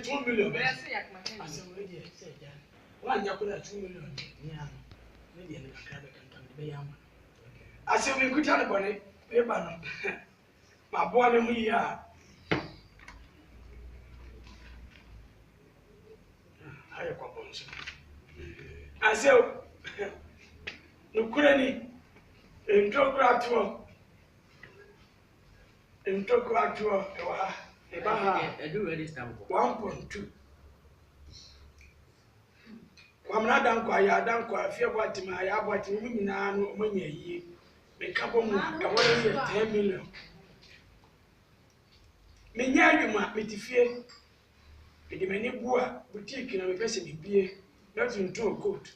2 million. I said, ready, said, one yakula 2 million. Yeah, maybe a crab can come to Bayam. I said, we could tell about it. My boy, we are. I said, no, couldn't in Tokyo. In Tokyo, I do ready stamp 1.2. I'm not done quite, I don't quite fear what I have what you mean now, when you make up on 10 million. Menya you ma metifie ede mani bua boutique na me pese bibie not into a coat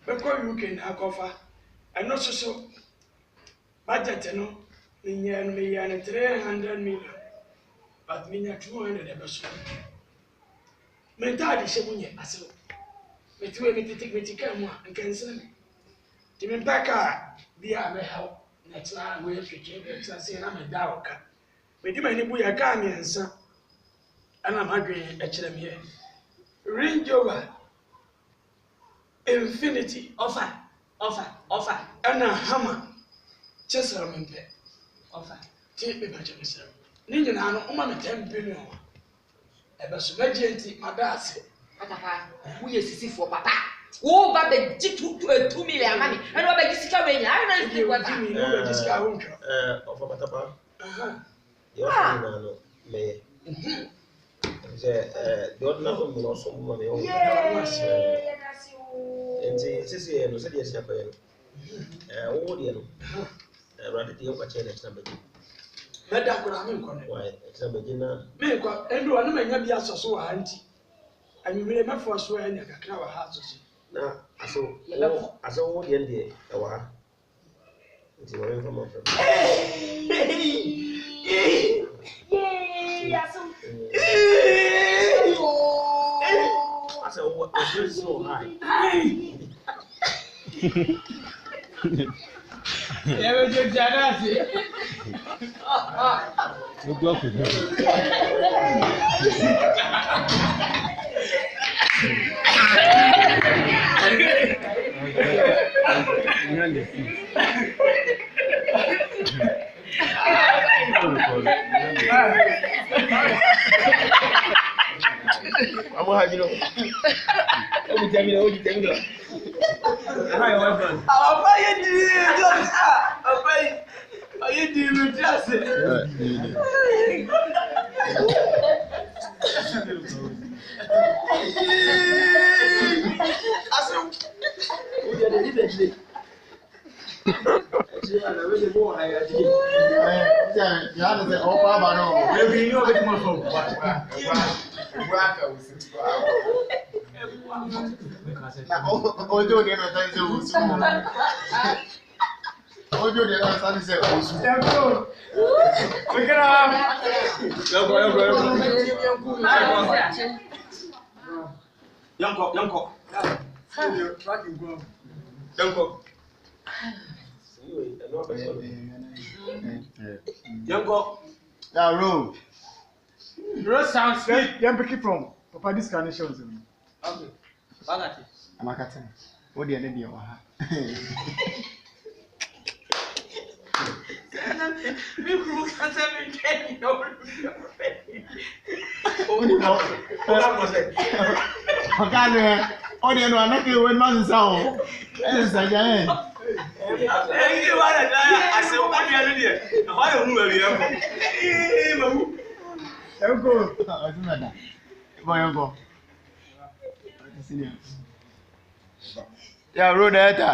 because you can akofa and no so budget no menya no me yana 300 million but menya 200 e beso mental de shemunye aselo metiwe metika mu a nkansen me ti me paka bia me help next na we twetwe be say na me da oka me di mani bu ya ka miensa ana madwe e kire me Range Rover Infinity offer ana hammer chesara mempe offer ti be ba chesara ni nyina no o ma me 10 billion e be so agent madase papa wo ye sisifo papa wo ba be jitu 2 million mami and wo ba gisika we nya I don't know what you know gisika ho ntwa offer patapa aha ya no me the ordinary woman also woman and sisi no said yes yako yeno wo de no rather the yoka chain na beji meda kura me nkone why na beji na me kwa endo anu manya bia soso wa anti anwire mefo so anya kakra wa ha soso na aso wo de ndie e wa nti wo mfa mo fa So what is so high? Yeah, we just janasi. No block with I'm gonna have you know. Hi, welcome. I'll buy you just I'll buy you just Road sounds good. You're picking from Papa this carnation. okay bagati Amakata. What do you need your ha? Me crew can't have me no. Ogane, odi enu anake we man sao. Giant. You want to die? I said, what do you do? Why don't you move? Uncle, Azumada. Boy, uncle. Yeah, road data.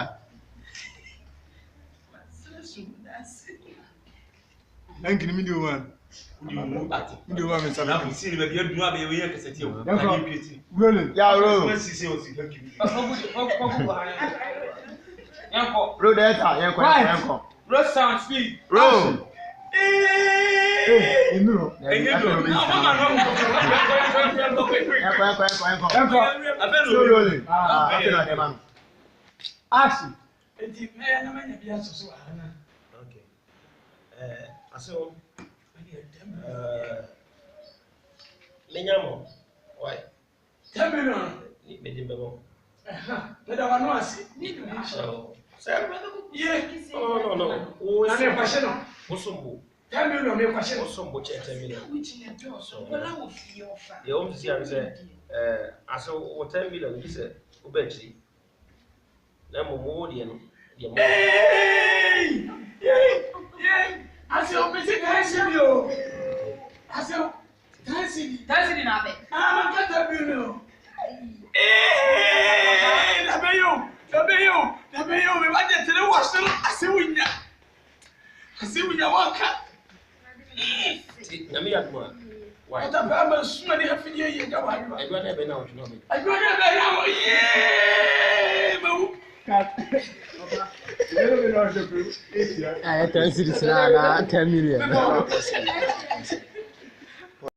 Thank you, me one. You want me something? See the baby, you have a way to set you. Rolling. Yeah, roll. Road data, yanko. Road sound speed. Roll. Hey, no. Action. Okay. So, Lenyamo, Why? 10 million. Bedi bebo. But I know I see. So, sir. Yeah. No. I have a question. Osombo. 10 million, my question. Osombo che 10 million. Which in a door, so when I will feel your fan. The home see and say, as o 10 million, he said, Ubechi. Na mo de no. Hey! Yeah. I say, "Oh, Mr. Cassio." I say, "Cassio." That's it in our bed. I'm a cat million. Hey! Nabeyo. Me ba je tele wa so. I say we nya one cat. Na me admo. Why? What about my son? They have to hear you. I do not have now, you know me. I got it now. Yeah. I 10 cities now, 10 million.